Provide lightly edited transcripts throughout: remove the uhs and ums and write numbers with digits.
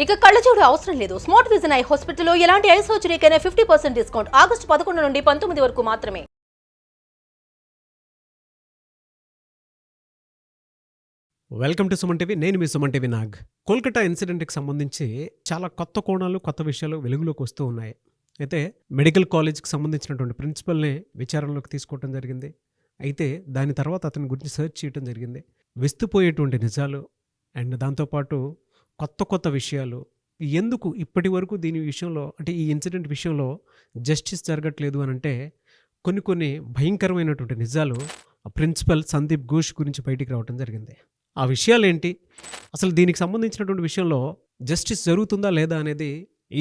ఇక కళ్ళజోడు అవసరం లేదు. స్మార్ట్ విజన్ ఐ హాస్పిటల్లో ఎలాంటి ఐ సర్జరీకైనా 50% డిస్కౌంట్. ఆగస్టు 11 నుండి 19 వరకు మాత్రమే. Welcome to Suman TV. నేను మీ సుమన్ టీవీ నాగ్. కోల్కతా ఇన్సిడెంట్కి సంబంధించి చాలా కొత్త కోణాలు, కొత్త విషయాలు వెలుగులోకి వస్తూ ఉన్నాయి. అయితే మెడికల్ కాలేజ్కి సంబంధించినటువంటి ప్రిన్సిపల్ని విచారణలోకి తీసుకోవడం జరిగింది. అయితే దాని తర్వాత అతని గురించి సెర్చ్ చేయడం జరిగింది. విస్తుపోయేటువంటి నిజాలు అండ్ దాంతోపాటు కొత్త విషయాలు, ఎందుకు ఇప్పటి వరకు దీని విషయంలో, అంటే ఈ ఇన్సిడెంట్ విషయంలో జస్టిస్ జరగట్లేదు అని అంటే కొన్ని భయంకరమైనటువంటి నిజాలు ప్రిన్సిపల్ సందీప్ ఘోష్ గురించి బయటికి రావడం జరిగింది. ఆ విషయాలు ఏంటి, అసలు దీనికి సంబంధించినటువంటి విషయంలో జస్టిస్ జరుగుతుందా లేదా అనేది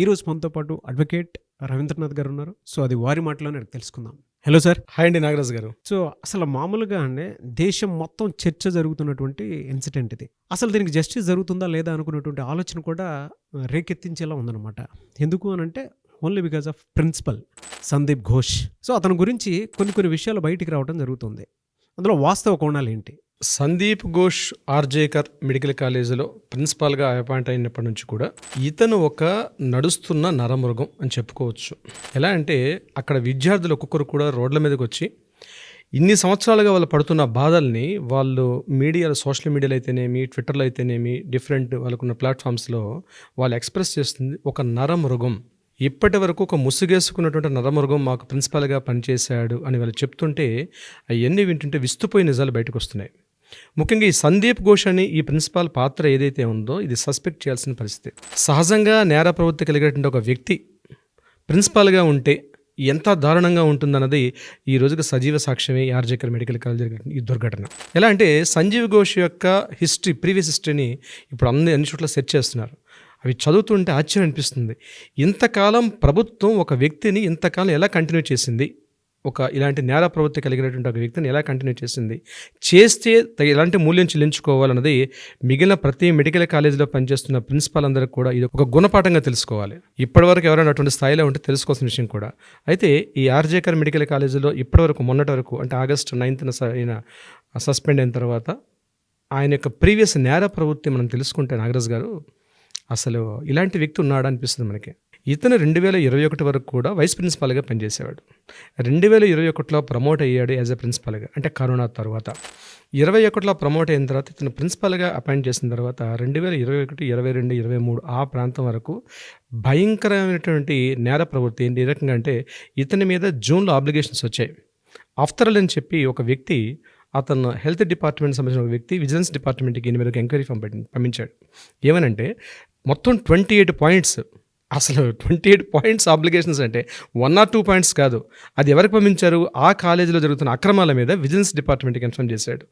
ఈరోజు మనతో పాటు అడ్వకేట్ రవీంద్రనాథ్ గారు ఉన్నారు. సో అది వారి మాటలోనే తెలుసుకుందాం. Hello sir. హాయ్ అండి నాగరాజు గారు. సో అసలు మామూలుగా అంటే దేశం మొత్తం చర్చ జరుగుతున్నటువంటి ఇన్సిడెంట్ ఇది. అసలు దీనికి జస్టిస్ జరుగుతుందా లేదా అనుకున్నటువంటి ఆలోచన కూడా రేకెత్తించేలా ఉందన్నమాట. ఎందుకు అని అంటే only because of principal Sandeep Ghosh. So అతని గురించి కొన్ని విషయాలు బయటికి రావడం జరుగుతుంది. అందులో వాస్తవ కోణాలు ఏంటి? సందీప్ ఘోష్ ఆర్జేకర్ మెడికల్ కాలేజీలో ప్రిన్సిపాల్గా అపాయింట్ అయినప్పటి నుంచి కూడా ఇతను ఒక నడుస్తున్న నరమృగం అని చెప్పుకోవచ్చు. ఎలా అంటే అక్కడ విద్యార్థులు ఒక్కొక్కరు కూడా రోడ్ల మీదకి వచ్చి ఇన్ని సంవత్సరాలుగా వాళ్ళు పడుతున్న బాధల్ని వాళ్ళు మీడియాలో, సోషల్ మీడియాలో అయితేనేమి, ట్విట్టర్లో అయితేనేమి, డిఫరెంట్ వాళ్ళకున్న ప్లాట్ఫామ్స్లో వాళ్ళు ఎక్స్ప్రెస్ చేస్తుంది ఒక నరమృగం. ఇప్పటి వరకు ఒక ముసుగేసుకున్నటువంటి నరమృగం మాకు ప్రిన్సిపాల్గా పనిచేశాడు అని వాళ్ళు చెప్తుంటే అవన్నీ వింటుంటే విస్తుపోయి నిజాలు బయటకు వస్తున్నాయి. ముఖ్యంగా ఈ సందీప్ ఘోష్ అని ఈ ప్రిన్సిపాల్ పాత్ర ఏదైతే ఉందో ఇది సస్పెక్ట్ చేయాల్సిన పరిస్థితి. సహజంగా నేర ప్రవృత్తి కలిగేటువంటి ఒక వ్యక్తి ప్రిన్సిపాల్గా ఉంటే ఎంత దారుణంగా ఉంటుందన్నది ఈ రోజుకి సజీవ సాక్ష్యమే ఈ ఆర్జేకర్ మెడికల్ కాలేజ్ జరిగిన ఈ దుర్ఘటన. ఎలా అంటే సంజీవ్ ఘోష్ యొక్క ప్రీవియస్ హిస్టరీని ఇప్పుడు అన్ని చోట్ల సెర్చ్ చేస్తున్నారు. అవి చదువుతుంటే ఆశ్చర్యం అనిపిస్తుంది. ఇంతకాలం ప్రభుత్వం ఒక వ్యక్తిని ఇంతకాలం ఎలా కంటిన్యూ చేసింది, ఇలాంటి నేర ప్రవృత్తి కలిగినటువంటి ఒక వ్యక్తిని ఎలా కంటిన్యూ చేస్తే ఎలాంటి మూల్యం చెల్లించుకోవాలన్నది మిగిలిన ప్రతి మెడికల్ కాలేజీలో పనిచేస్తున్న ప్రిన్సిపాల్ అందరికీ కూడా ఇది ఒక గుణపాఠంగా తెలుసుకోవాలి. ఇప్పటివరకు ఎవరైనా అటువంటి స్థాయిలో ఉంటే తెలుసుకోవాల్సిన విషయం కూడా. అయితే ఈ ఆర్జేకర్ మెడికల్ కాలేజీలో ఇప్పటివరకు మొన్నటి వరకు అంటే ఆగస్టు 9న ఆయన సస్పెండ్ అయిన తర్వాత ఆయన యొక్క ప్రీవియస్ నేర ప్రవృత్తి మనం తెలుసుకుంటే నాగరాజ్ గారు అసలు ఇలాంటి వ్యక్తి ఉన్నాడా అనిపిస్తుంది మనకి. ఇతను 2021 వరకు కూడా వైస్ ప్రిన్సిపాల్గా పనిచేసేవాడు. 2021లో ప్రమోట్ అయ్యాడు యాజ్ ఎ ప్రిన్సిపాల్గా, అంటే కరోనా తర్వాత. 21లో ప్రమోట్ అయిన తర్వాత ఇతను ప్రిన్సిపాల్గా అపాయింట్ చేసిన తర్వాత 2021, 22, 23 ఆ ప్రాంతం వరకు భయంకరమైనటువంటి నేర ప్రవృత్తి. ఏంటి ఏ రకంగా అంటే ఇతని మీద జూన్లో అబ్లిగేషన్స్ వచ్చాయి. ఆఫ్టర్ ఆల్ అని చెప్పి ఒక వ్యక్తి, అతను హెల్త్ డిపార్ట్మెంట్ సంబంధించిన ఒక వ్యక్తి విజిలెన్స్ డిపార్ట్మెంట్కి ఈయన మీద ఒక ఎంక్వైరీ ఫామ్ పంపించాడు. ఏమనంటే మొత్తం 28 పాయింట్స్, అసలు 28 పాయింట్స్ అబ్లిగేషన్స్ అంటే 1 or 2 పాయింట్స్ కాదు. అది ఎవరికి పంపించారు? ఆ కాలేజీలో జరుగుతున్న అక్రమాల మీద విజిలెన్స్ డిపార్ట్మెంట్కి ఇన్ఫార్మ్ చేశాడు.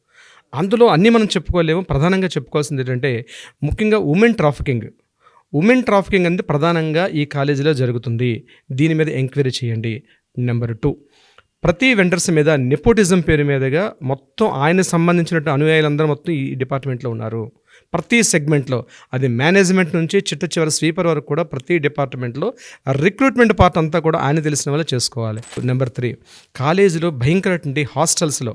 అందులో అన్నీ మనం చెప్పుకోలేము. ప్రధానంగా చెప్పుకోవాల్సింది ఏంటంటే ముఖ్యంగా ఉమెన్ ట్రాఫికింగ్ అనేది ప్రధానంగా ఈ కాలేజీలో జరుగుతుంది. దీని మీద ఎంక్వైరీ చేయండి. నెంబర్ 2, ప్రతి వెండర్స్ మీద నెపోటిజం పేరు మీదుగా మొత్తం ఆయన సంబంధించినట్టు అనుయాయులందరూ మొత్తం ఈ డిపార్ట్మెంట్లో ఉన్నారు. ప్రతి సెగ్మెంట్లో, అది మేనేజ్మెంట్ నుంచి చివరి స్వీపర్ వరకు కూడా ప్రతి డిపార్ట్మెంట్లో రిక్రూట్మెంట్ పార్ట్ అంతా కూడా ఆయన తెలిసిన వాళ్ళు చేసుకోవాలి. నెంబర్ 3, కాలేజీలో భయంకరటువంటి హాస్టల్స్లో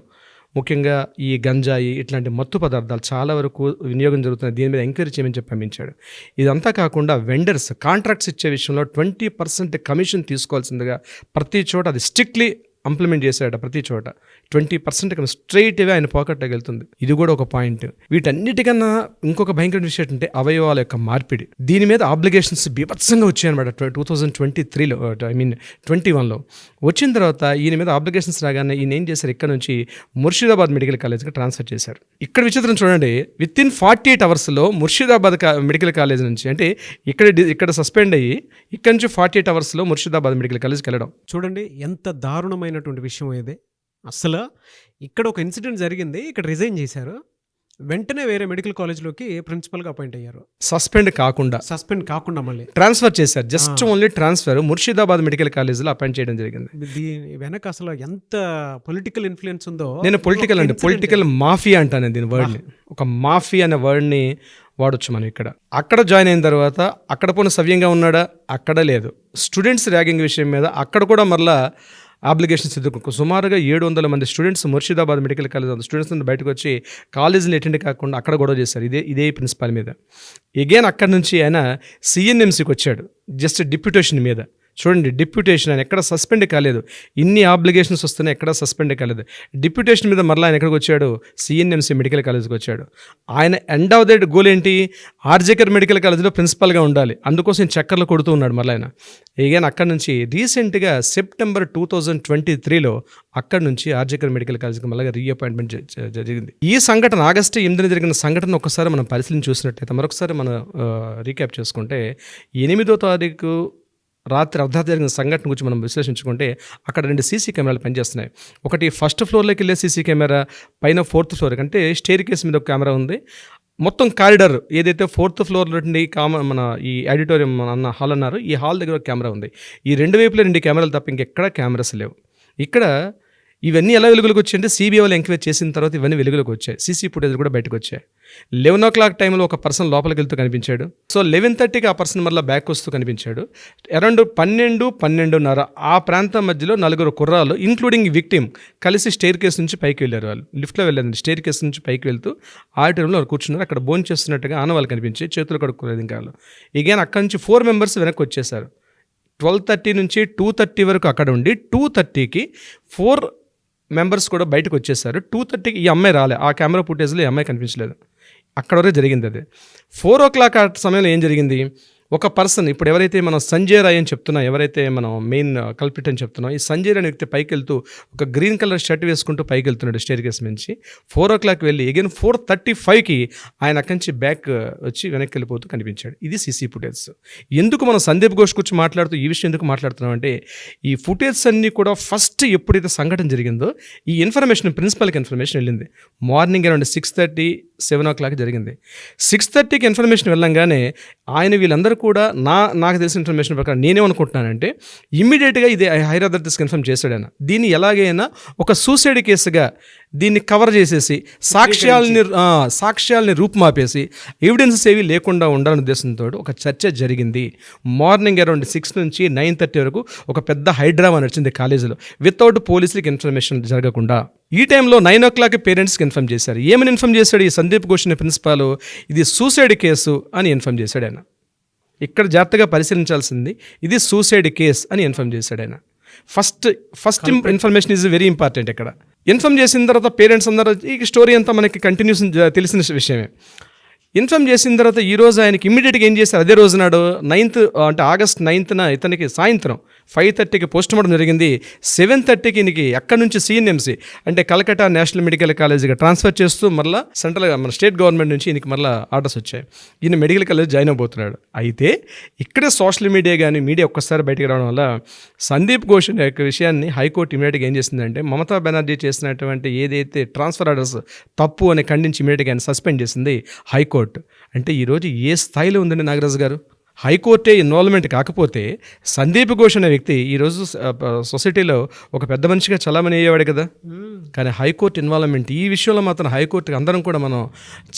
ముఖ్యంగా ఈ గంజాయి ఇట్లాంటి మత్తు పదార్థాలు చాలా వరకు వినియోగం జరుగుతుంది. దీని మీద ఎంక్వైరీ చేయమని చెప్పి పంపించాడు. ఇదంతా కాకుండా వెండర్స్ కాంట్రాక్ట్స్ ఇచ్చే విషయంలో 20% కమిషన్ తీసుకోవాల్సిందిగా ప్రతి చోట అది స్ట్రిక్ట్లీ ఇంప్లిమెంట్ చేశాడు. ప్రతి చోట 20% స్ట్రైట్గా ఆయన పాకెట్లోకి వెళ్తుంది. ఇది కూడా ఒక పాయింట్. వీటన్నిటికన్నా ఇంకొక భయంకర విషయం ఏంటంటే అవయవాల యొక్క మార్పిడి. దీని మీద ఆబ్లిగేషన్స్ బీభత్సంగా వచ్చాయన్నమాట. 2023లో 21లో వచ్చిన తర్వాత ఈయన మీద ఆబ్లిగేషన్స్ రాగానే ఈయన ఏం చేశారు, ఇక్కడ నుంచి ముర్షిదాబాద్ మెడికల్ కాలేజ్కి ట్రాన్స్ఫర్ చేశారు. ఇక్కడ విచిత్రం చూడండి, వితిన్ 48 అవర్స్లో ముర్షిదాబాద్ మెడికల్ కాలేజ్ నుంచి, అంటే ఇక్కడ సస్పెండ్ అయ్యి ఇక్కడ నుంచి 48 అవర్స్లో ముర్షిదాబాద్ మెడికల్ కాలేజ్కి వెళ్ళడం. చూడండి ఎంత దారుణమైనటువంటి విషయం ఇది. అసలు ఇక్కడ ఒక ఇన్సిడెంట్ జరిగింది, ఇక్కడ రిజైన్ చేశారు, వెంటనే వేరే మెడికల్ కాలేజ్లోకి ప్రిన్సిపల్గా అపాయింట్ అయ్యారు. సస్పెండ్ కాకుండా మళ్ళీ ట్రాన్స్ఫర్ చేశారు. Just only transfer Murshidabad medical కాలేజ్లో అపాయింట్ చేయడం జరిగింది. దీని వెనక అసలు ఎంత పొలిటికల్ ఇన్ఫ్లుయెన్స్ ఉందో. నేను పొలిటికల్ మాఫియా అంటాను దీని వర్డ్ని. ఒక మాఫియా అనే వర్డ్ని వాడొచ్చు మనం ఇక్కడ. అక్కడ జాయిన్ అయిన తర్వాత అక్కడ పోనీ సవ్యంగా ఉన్నాడా? అక్కడ లేదు. స్టూడెంట్స్ ర్యాగింగ్ విషయం మీద అక్కడ కూడా మరలా అప్లికేషన్స్ ఎదుర్కొ సుమారుగా 700 మంది students Murshidabad medical college students నుండి బయటకు వచ్చి కాలేజీని అటెండ్ కాకుండా అక్కడ గొడవ చేశారు ఇదే ప్రిన్సిపాల్ మీద. ఎగైన్ అక్కడి నుంచి ఆయన సిఎన్ఎంసీకి వచ్చాడు జస్ట్ డిప్యూటేషన్ మీద. చూడండి, డిప్యూటేషన్ ఆయన ఎక్కడ సస్పెండ్ కాలేదు, ఇన్ని ఆబ్లిగేషన్స్ వస్తున్నాయి ఎక్కడ సస్పెండ్ కాలేదు. డిప్యూటేషన్ మీద మరలా ఆయన ఎక్కడికి వచ్చాడు, సిఎన్ఎంసీ మెడికల్ కాలేజ్కి వచ్చాడు. ఆయన ఎండ్ ఆఫ్ ద గోల్ ఏంటి, ఆర్జేకర్ మెడికల్ కాలేజ్లో ప్రిన్సిపల్గా ఉండాలి, అందుకోసం చక్కర్లు కొడుతూ ఉన్నాడు మరలా ఆయన. ఎగైన్ అక్కడి నుంచి రీసెంట్గా సెప్టెంబర్ 2023లో అక్కడి నుంచి ఆర్జేకర్ మెడికల్ కాలేజ్కి మళ్ళీ రీఅపాయింట్మెంట్ జరిగింది. ఈ సంఘటన ఆగస్టు 8న జరిగిన సంఘటన ఒకసారి మనం పరిశీలన చూసినట్టయితే, మరొకసారి మనం రీక్యాప్ చేసుకుంటే 8వ తారీఖు రాత్రి అర్ధరాత్రి జరిగిన సంఘటన గురించి మనం విశ్లేషించుకుంటే అక్కడ 2 సీసీ కెమెరాలు పనిచేస్తున్నాయి. ఒకటి ఫస్ట్ ఫ్లోర్లోకి వెళ్ళే సీసీ కెమెరా, పైన 4th ఫ్లోర్ అంటే స్టేర్ కేస్ మీద ఒక కెమెరా ఉంది. మొత్తం కారిడార్ ఏదైతే 4th ఫ్లోర్ నుండి మన ఈ ఆడిటోరియం అన్న హాల్ అన్నారు, ఈ హాల్ దగ్గర ఒక కెమెరా ఉంది. ఈ 2 వైపులో 2 కెమెరాలు తప్ప ఇంకెక్కడ కెమెరాస్ లేవు. ఇక్కడ ఇవన్నీ ఎలా వెలుగులోకి వచ్చాయంటే సిబిఐ వాళ్ళు ఎంక్వైరీ చేసిన తర్వాత ఇవన్నీ వెలుగులోకి వచ్చాయి. సీసీ ఫుటేజ్ కూడా బయటకు వచ్చాయి. 11 o'clock టైంలో ఒక పర్సన్ లోపలికి వెళ్తూ కనిపించాడు. సో 11:30కి ఆ పర్సన్ మళ్ళీ బ్యాక్ వస్తూ కనిపించాడు. అరౌండ్ 12-12:30 ఆ ప్రాంతం మధ్యలో 4 కుర్రాలు ఇంక్లూడింగ్ విక్టిమ్ కలిసి స్టేర్ కేస్ నుంచి పైకి వెళ్ళారు. వాళ్ళు లిఫ్ట్లో వెళ్ళారు, స్టేర్ కేస్ నుంచి పైకి వెళ్తూ ఆడిటోరియంలో వాళ్ళు కూర్చున్నారు. అక్కడ భోజనం చేస్తున్నట్టుగా ఆనవాళ్ళు కనిపించి చేతులు కడుక్కోలేదు ఇంకా వాళ్ళు. ఇగైన్ అక్కడి నుంచి 4 members వెనక్కి వచ్చేసారు. 12:30 నుంచి 2:30 వరకు అక్కడ ఉండి 2:30కి 4 members కూడా బయటకు వచ్చేసారు. 2:30కి ఈ అమ్మాయి రాలే, ఆ కెమెరా ఫుటేజ్లో ఈ అమ్మాయి కనిపించలేదు. అక్కడ వరకు జరిగింది అది. 4 o'clock ఆ సమయంలో ఏం జరిగింది, ఒక పర్సన్ ఇప్పుడు ఎవరైతే మనం సంజయ్ రాయ్ అని చెప్తున్నాం, ఎవరైతే మనం మెయిన్ కల్పిట్ అని చెప్తున్నాం, ఈ సంజయ్ అనే వ్యక్తి పైకి వెళ్తూ ఒక గ్రీన్ కలర్ షర్ట్ వేసుకుంటూ పైకి వెళ్తున్నాడు స్టేర్ కేస్ నుంచి. 4 o'clock వెళ్ళి అగైన్ 4:35కి ఆయన అక్కడి నుంచి బ్యాక్ వచ్చి వెనక్కి వెళ్ళిపోతూ కనిపించాడు. ఇది సీసీ ఫుటేజ్. ఎందుకు మనం సందీప్ ఘోష్ గురించి మాట్లాడుతూ ఈ విషయం ఎందుకు మాట్లాడుతున్నాం అంటే, ఈ ఫుటేజ్ అన్నీ కూడా ఫస్ట్ ఎప్పుడైతే సంఘటన జరిగిందో ఈ ఇన్ఫర్మేషన్ ప్రిన్సిపల్కి ఇన్ఫర్మేషన్ వెళ్ళింది. మార్నింగ్ అరౌండ్ 6:30, 7 o'clock జరిగింది. 6:30కి ఇన్ఫర్మేషన్ వెళ్ళంగానే ఆయన వీళ్ళందరూ కూడా నాకు తెలిసిన ఇన్ఫర్మేషన్ ప్రకారం నేనేమనుకుంటున్నానంటే ఇమ్మీడియట్గా ఇది హైదరాబాద్ కన్ఫర్మ్ చేశాడు ఆయన. దీన్ని ఎలాగైనా ఒక సూసైడ్ కేసుగా దీన్ని కవర్ చేసేసి సాక్ష్యాలని రూపుమాపేసి ఎవిడెన్సెస్ ఏవి లేకుండా ఉండాలనే ఉద్దేశంతో ఒక చర్చ జరిగింది. మార్నింగ్ అరౌండ్ 6 నుంచి 9:30 వరకు ఒక పెద్ద హైడ్రామా నడిచింది కాలేజీలో, వితౌట్ పోలీసులకి ఇన్ఫర్మేషన్ జరగకుండా. ఈ టైంలో 9 o'clock పేరెంట్స్కి ఇన్ఫర్మ్ చేశారు. ఏమని ఇన్ఫర్మ్ చేశాడు ఈ సందీప్ ఘోష్ అనే ప్రిన్సిపాల్, ఇది సూసైడ్ కేసు అని ఇన్ఫర్మ్ చేశాడు ఆయన. ఇక్కడ జాగ్రత్తగా పరిశీలించాల్సింది, ఇది సూసైడ్ కేస్ అని ఇన్ఫర్మ్ చేశాడు ఆయన. First information is very important. ఇక్కడ ఇన్ఫర్మ్ చేసిన తర్వాత పేరెంట్స్ అందరూ, ఈ స్టోరీ అంతా మనకి కంటిన్యూస్ తెలిసిన విషయమే. ఇన్ఫర్మ్ చేసిన తర్వాత ఈరోజు ఆయనకి ఇమ్మీడియట్గా ఏం చేశారు, అదే రోజు నాడు 9th అంటే ఆగస్ట్ 9th ఇతనికి సాయంత్రం 5:30కి పోస్ట్ మార్టం జరిగింది. 7:30కి ఈయనకి అక్కడి నుంచి సిఎన్ఎంసీ అంటే కలకట్టా నేషనల్ మెడికల్ కాలేజీగా ట్రాన్స్ఫర్ చేస్తూ మళ్ళీ సెంట్రల్ మన స్టేట్ గవర్నమెంట్ నుంచి ఈయనకి మళ్ళీ ఆర్డర్స్ వచ్చాయి. ఈయన మెడికల్ కాలేజ్ జాయిన్ అవబోతున్నాడు. అయితే ఇక్కడే సోషల్ మీడియా కానీ మీడియా ఒక్కసారి బయటకు రావడం వల్ల సందీప్ ఘోష్ యొక్క విషయాన్ని హైకోర్టు ఇమీడియట్గా ఏం చేసిందంటే, మమతా బెనర్జీ చేసినటువంటి ఏదైతే ట్రాన్స్ఫర్ ఆర్డర్స్ తప్పు అని ఖండించి ఇమీడియట్గా ఆయన సస్పెండ్ చేసింది హైకోర్టు. అంటే ఈరోజు ఏ స్థాయిలో ఉందండి నాగరాజు గారు, హైకోర్టే ఇన్వాల్వ్మెంట్ కాకపోతే సందీప్ ఘోష్ అనే వ్యక్తి ఈరోజు సొసైటీలో ఒక పెద్ద మనిషిగా చలామణి అయ్యేవాడు కదా. కానీ హైకోర్టు ఇన్వాల్వ్మెంట్ ఈ విషయంలో మాత్రం హైకోర్టుకి అందరం కూడా మనం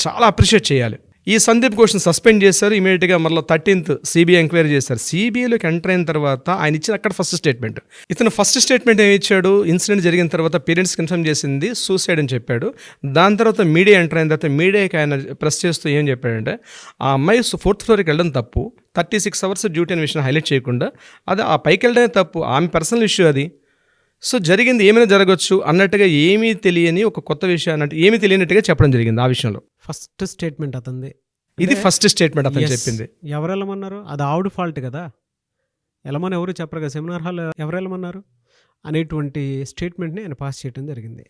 చాలా అప్రిషియేట్ చేయాలి. ఈ సందీప్ ఘోష్ని సస్పెండ్ చేశారు. ఇమీడియట్గా మళ్ళీ 13th సిబిఐ ఎంక్వైరీ చేశారు. సిబిఐలోకి ఎంటర్ అయిన తర్వాత ఆయన ఇచ్చిన అక్కడ ఫస్ట్ స్టేట్మెంట్, ఇతను ఫస్ట్ స్టేట్మెంట్ ఏమి ఇచ్చాడు, ఇన్సిడెంట్ జరిగిన తర్వాత పేరెంట్స్కి ఇన్ఫర్మ్ చేసింది సూసైడ్ అని చెప్పాడు. దాని తర్వాత మీడియా ఎంటర్ అయిన తర్వాత మీడియాకి ఆయన ప్రెస్ చేస్తూ ఏం చెప్పాడంటే, ఆ అమ్మాయి 4th floorకి వెళ్ళడం తప్పు, 36 hours డ్యూటీ అనే విషయం హైలైట్ చేయకుండా అది ఆ పైకి వెళ్ళడమే తప్పు, ఆమె పర్సనల్ ఇష్యూ అది. సో జరిగింది ఏమైనా జరగచ్చు అన్నట్టుగా ఏమీ తెలియని ఒక కొత్త విషయం అన్నట్టు ఏమీ తెలియనట్టుగా చెప్పడం జరిగింది ఆ విషయంలో. ఫస్ట్ స్టేట్మెంట్ అతనిది, ఇది ఫస్ట్ స్టేట్మెంట్ అతను చెప్పింది. ఎవరు వెళ్ళమన్నారు, అది ఆవిడ ఫాల్ట్ కదా, వెళ్ళమని ఎవరు చెప్పరు కదా, సెమినార్ హాల్ ఎవరు వెళ్ళమన్నారు అనేటువంటి స్టేట్మెంట్ని ఆయన పాస్ చేయడం జరిగింది.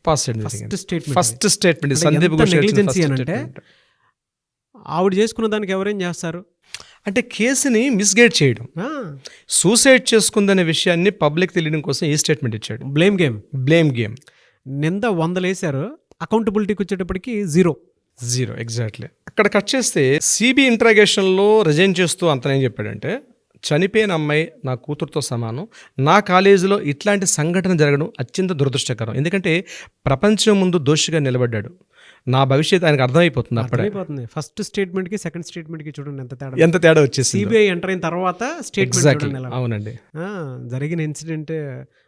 First statement Sandeep Ghosh negligence అని అంటే ఆవిడ చేసుకున్న దానికి ఎవరేం చేస్తారు అంటే కేసుని మిస్గైడ్ చేయడం, సూసైడ్ చేసుకుందనే విషయాన్ని పబ్లిక్ తెలియడం కోసం ఈ స్టేట్మెంట్ ఇచ్చాడు. బ్లేమ్ గేమ్ నింద 100 వేశారు, అకౌంటబిలిటీకి వచ్చేటప్పటికి 0 ఎగ్జాక్ట్లీ. అక్కడ కట్ చేస్తే సిబి ఇంట్రాగేషన్లో రిజైన్ చేస్తూ అంతనేం చెప్పాడంటే, చనిపోయిన అమ్మాయి నా కూతురుతో సమానం, నా కాలేజీలో ఇట్లాంటి సంఘటన జరగడం అత్యంత దురదృష్టకరం. ఎందుకంటే ప్రపంచం ముందు దోషిగా నిలబడ్డాడు. నా భవిష్యత్తు ఆయనకు అర్థమైపోతుంది అప్పుడే. అర్థమైపోతుంది. ఫస్ట్ స్టేట్మెంట్ కి సెకండ్ స్టేట్మెంట్ కి చూడండి ఎంత తేడా వచ్చేసి. సిబిఐ ఎంటర్ అయిన తర్వాత స్టేట్మెంట్ చూడండి ఎలా. అవునండి, జరిగిన ఇన్సిడెంట్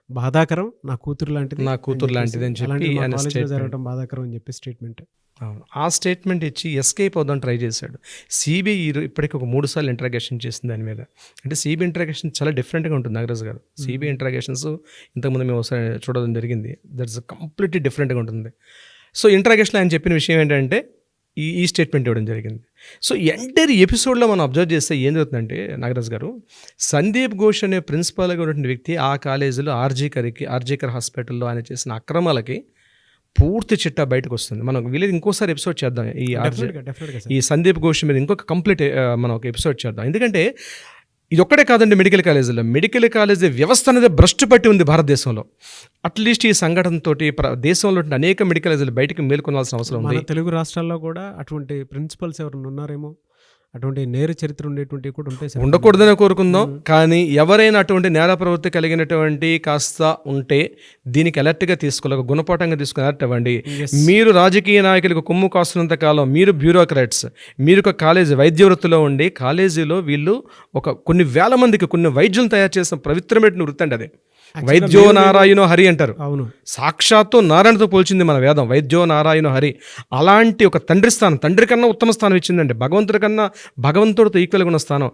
బాధాకరం, నా కూతురు లాంటిది అని చెప్పి ఆయన జరగడం బాధాకరం అని చెప్పి స్టేట్మెంట్. అవును, ఆ స్టేట్మెంట్ ఇచ్చి ఎస్కేప్ అవుదాం ట్రై చేశాడు. సిబిఐ ఇప్పటికి ఒక 3 సార్లు ఇంటరాగేషన్ చేసింది దాని మీద. అంటే సిబిఐ ఇంటరాగేషన్ చాలా డిఫరెంట్గా ఉంటుంది నాగరాజ్ గారు. సిబిఐ ఇంటరాగేషన్స్ ఇంతకుముందు మేము ఒకసారి చూడడం జరిగింది. దట్స్ కంప్లీట్లీ డిఫరెంట్గా ఉంటుంది. సో ఇంటరాగేషన్లో ఆయన చెప్పిన విషయం ఏంటంటే ఈ స్టేట్మెంట్ ఇవ్వడం జరిగింది. సో ఎంటైర్ ఎపిసోడ్లో మనం అబ్జర్వ్ చేస్తే ఏం జరుగుతుందంటే నాగరాజ్ గారు, సందీప్ ఘోష్ అనే ప్రిన్సిపాల్గా ఉన్నటువంటి వ్యక్తి ఆ కాలేజీలో ఆర్జీకర్ హాస్పిటల్లో ఆయన చేసిన అక్రమాలకి పూర్తి చిట్టా బయటకు వస్తుంది. మనం వీళ్ళు ఇంకోసారి ఎపిసోడ్ చేద్దాం ఈ సందీప్ ఘోష్ మీద, ఇంకొక కంప్లీట్ మనం ఒక ఎపిసోడ్ చేద్దాం. ఎందుకంటే ఇది ఒక్కడే కాదండి, మెడికల్ కాలేజీ వ్యవస్థ అనేది భ్రష్టు పట్టి ఉంది భారతదేశంలో. అట్లీస్ట్ ఈ సంఘటనతో దేశంలో అనేక మెడికల్ కాలేజీలు బయటకు మేల్కొనాల్సిన అవసరం ఉంది. తెలుగు రాష్ట్రాల్లో కూడా అటువంటి ప్రిన్సిపల్స్ ఎవరైనా ఉన్నారేమో, అటువంటి నేర చరిత్ర ఉండేటువంటి కూడా ఉంటాయి. ఉండకూడదని కోరుకుందాం, కానీ ఎవరైనా అటువంటి నేర ప్రవృత్తి కలిగినటువంటి కాస్త ఉంటే దీనికి అలర్ట్గా తీసుకోవాలి, గుణపాఠంగా తీసుకుని అలర్ట్ అవ్వండి. మీరు రాజకీయ నాయకులకు కొమ్ము కాస్తున్నంత కాలం, మీరు బ్యూరోక్రాట్స్, మీరు ఒక కాలేజీ వైద్య వృత్తిలో ఉండి కాలేజీలో వీళ్ళు కొన్ని వేల మందికి కొన్ని వైద్యులను తయారు చేసిన పవిత్రమైన వృత్తి అండి అది. వైద్యో నారాయణో హరి అంటారు. అవును, సాక్షాత్తు నారాయణతో పోల్చింది మన వేదం, వైద్యో నారాయణో హరి. అలాంటి ఒక తండ్రి కన్నా ఉత్తమ స్థానం ఇచ్చిందండి, భగవంతుడితో ఈక్వల్గా ఉన్న స్థానం.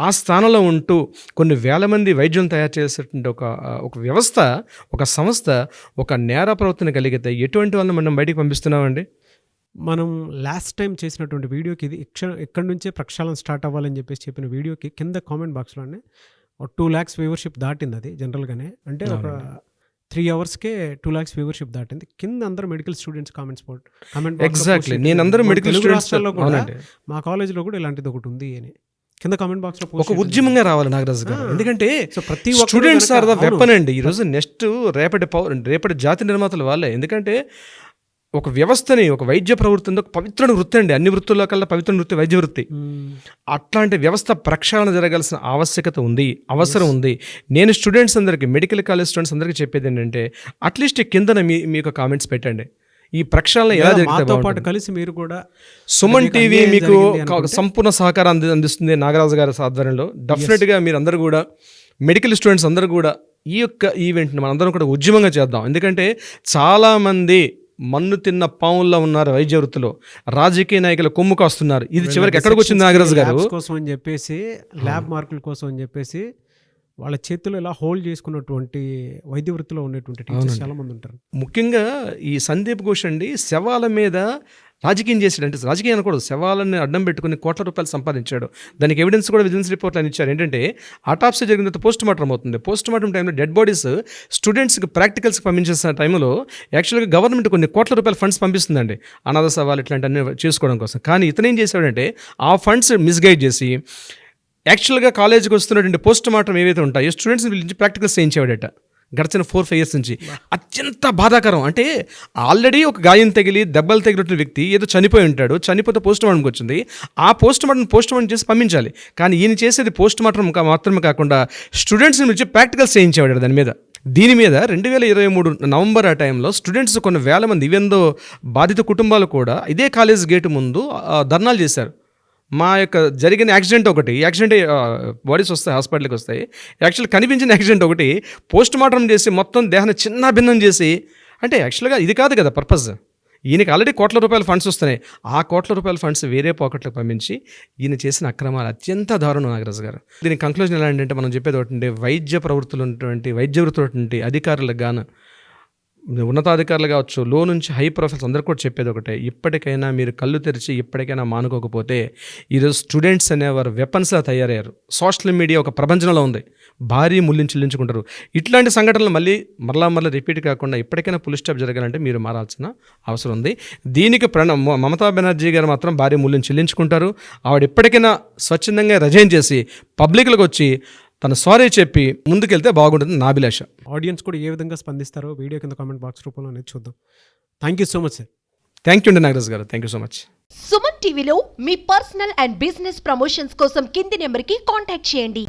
ఆ స్థానంలో ఉంటూ కొన్ని వేల మంది వైద్యులను తయారు చేసేటువంటి ఒక వ్యవస్థ, ఒక సంస్థ ఒక నేర ప్రవర్తన కలిగితే ఎటువంటి వాళ్ళని మనం బయటికి పంపిస్తున్నామండి? మనం లాస్ట్ టైం చేసినటువంటి వీడియోకి ఇది ఇక్కడి నుంచే ప్రక్షాళన స్టార్ట్ అవ్వాలని చెప్పిన వీడియోకి కింద కామెంట్ బాక్స్లోనే 2 lakhs వ్యూవర్షిప్ దాటింది. అది జనరల్గానే అంటే ఒక 3 అవర్స్కే 2 lakhs వ్యూవర్షిప్ దాటింది. కింద అందరూ మెడికల్ స్టూడెంట్స్ కామెంట్ ఎగ్జాక్ట్లీ నేను అందరూ మెడికల్ స్టూడెంట్స్లో కూడా మా కాలేజ్లో కూడా ఇలాంటిది ఒకటి ఉంది అని కింద కామెంట్ బాక్స్ లో ఒక ఉద్యమంగా రావాలి నాగరాజు గారు. ఎందుకంటే ప్రతి స్టూడెంట్స్ ఆర్ ద వెపన్ అండి. ఈరోజు నెక్స్ట్ రేపటి జాతి నిర్మాతలు వాళ్ళే. ఎందుకంటే ఒక వ్యవస్థని, ఒక వైద్య ప్రవృత్తి, ఒక పవిత్ర వృత్తి అండి, అన్ని వృత్తుల్లో కల్లా పవిత్ర వృత్తి వైద్య వృత్తి. అట్లాంటి వ్యవస్థ ప్రక్షాళన జరగాల్సిన ఆవశ్యకత ఉంది, అవసరం ఉంది. నేను స్టూడెంట్స్ అందరికీ, మెడికల్ కాలేజ్ స్టూడెంట్స్ అందరికీ చెప్పేది ఏంటంటే అట్లీస్ట్ కిందన మీకు కామెంట్స్ పెట్టండి. ఈ ప్రక్షాళన ఎలా జరుగుతుంది కలిసి మీరు కూడా సుమన్ టీవీ మీకు సంపూర్ణ సహకారం అందిస్తుంది నాగరాజు గారి ఆధ్వర్యంలో. డెఫినెట్గా మీరు అందరూ కూడా, మెడికల్ స్టూడెంట్స్ అందరూ కూడా ఈ యొక్క ఈవెంట్ని మనందరం కూడా ఉద్యమంగా చేద్దాం. ఎందుకంటే చాలామంది మన్ను తిన్న పావుల్లో ఉన్నారు వైద్య వృత్తిలో, రాజకీయ నాయకులు కొమ్ము కాస్తున్నారు. ఇది చివరికి ఎక్కడికి వచ్చింది నాగరాజు గారు? కోసం అని చెప్పేసి, ల్యాబ్ మార్కుల కోసం అని చెప్పేసి వాళ్ళ చేతులు ఇలా హోల్డ్ చేసుకున్నటువంటి వైద్య వృత్తిలో ఉండేటువంటి టీచర్స్ చాలా మంది ఉంటారు. ముఖ్యంగా ఈ సందీప్ ఘోష్ అండి శవాల మీద రాజకీయం చేశాడు. అంటే రాజకీయం అనకూడదు, శవాలని అడ్డం పెట్టుకుని కోట్ల రూపాయలు సంపాదించాడు. దానికి ఎవిడెన్స్ కూడా విజిలెన్స్ రిపోర్ట్ అని ఇచ్చారు. ఏంటంటే ఆటాప్సీ జరిగిన తర్వాత పోస్ట్ మార్టం అవుతుంది. పోస్ట్ మార్టం టైంలో డెడ్ బాడీస్ స్టూడెంట్స్కి ప్రాక్టికల్స్కి పంపించేసిన టైంలో యాక్చువల్గా గవర్నమెంట్ కొన్ని కోట్ల రూపాయల ఫండ్స్ పంపిస్తుందండి అనాథ సవాలు ఇట్లాంటివన్నీ చేసుకోవడం కోసం. కానీ ఇతను ఏం చేశాడంటే ఆ ఫండ్స్ మిస్గైడ్ చేసి యాక్చువల్గా కాలేజీకి వస్తున్నటువంటి పోస్ట్ మార్టం ఏవైతే ఉంటాయో స్టూడెంట్స్ పిలిచి ప్రాక్టికల్స్ చేయించేవాడట. గడిచిన 4-5 years నుంచి అత్యంత బాధాకరం. అంటే ఆల్రెడీ ఒక గాయం తగిలి దెబ్బలు తగిలిన వ్యక్తి ఏదో చనిపోయి ఉంటాడు, చనిపోతే పోస్ట్ మార్టంకి వచ్చింది. ఆ పోస్ట్ మార్టం చేసి పంపించాలి. కానీ ఈయన చేసేది పోస్ట్ మార్టం మాత్రమే కాకుండా స్టూడెంట్స్ని పిలిచి ప్రాక్టికల్స్ చేయించేవాడు దాని మీద. దీని మీద 2023 నవంబర్ ఆ టైంలో స్టూడెంట్స్ కొన్ని వేల మంది, ఈవెందో బాధిత కుటుంబాలు కూడా ఇదే కాలేజ్ గేటు ముందు ధర్నాలు చేశారు. మా యొక్క జరిగిన యాక్సిడెంట్ ఒకటి, బాడీస్ వస్తాయి, హాస్పిటల్కి వస్తాయి, యాక్చువల్గా కనిపించిన యాక్సిడెంట్ ఒకటి పోస్ట్ మార్టం చేసి మొత్తం దేహాన్ని చిన్న భిన్నం చేసి, అంటే యాక్చువల్గా ఇది కాదు కదా పర్పస్. ఈయనకి ఆల్రెడీ కోట్ల రూపాయల ఫండ్స్ వస్తున్నాయి. ఆ కోట్ల రూపాయల ఫండ్స్ వేరే పాకెట్లకు పంపించి ఈయన చేసిన అక్రమాలు అత్యంత దారుణం నాగరాజు గారు. దీని కంక్లూజన్ ఎలా అంటే మనం చెప్పేది ఒకటి, వైద్య ప్రవృత్తులు ఉన్నటువంటి వైద్య వృత్తులు అధికారులకు గాను, ఉన్నతాధికారులు కావచ్చు, లో నుంచి హై ప్రొఫైల్స్ అందరూ కూడా చెప్పేది ఒకటే, ఇప్పటికైనా మీరు కళ్ళు తెరిచి ఇప్పటికైనా మానుకోకపోతే ఈరోజు స్టూడెంట్స్ అనేవారు వెపన్స్లా తయారయ్యారు. సోషల్ మీడియా ఒక ప్రపంచంలో ఉంది, భారీ మూల్యం చెల్లించుకుంటారు. ఇట్లాంటి సంఘటనలు మరలా రిపీట్ కాకుండా ఇప్పటికైనా ఫుల్ స్టాప్ జరగాలంటే మీరు మారాల్సిన అవసరం ఉంది. దీనికి మమతా బెనర్జీ గారు మాత్రం భారీ మూల్యం చెల్లించుకుంటారు. ఆవిడ ఇప్పటికైనా స్వచ్ఛందంగా రిజైన్ చేసి పబ్లిక్లోకి వచ్చి తన సారీ చెప్పి ముందుకెళ్తే బాగుంటుంది నా అభిలాష. ఆడియన్స్ కూడా ఏ విధంగా స్పందిస్తారో వీడియో కింద కామెంట్ బాక్స్ రూపంలో అనేది చూద్దాం. Thank you so much sir. Thank you అండి నాగరాజ్ గారు, thank you so much. Suman టీవీలో మీ పర్సనల్ అండ్ బిజినెస్ ప్రమోషన్స్ కోసం కింది నెంబర్కి కాంటాక్ట్ చేయండి.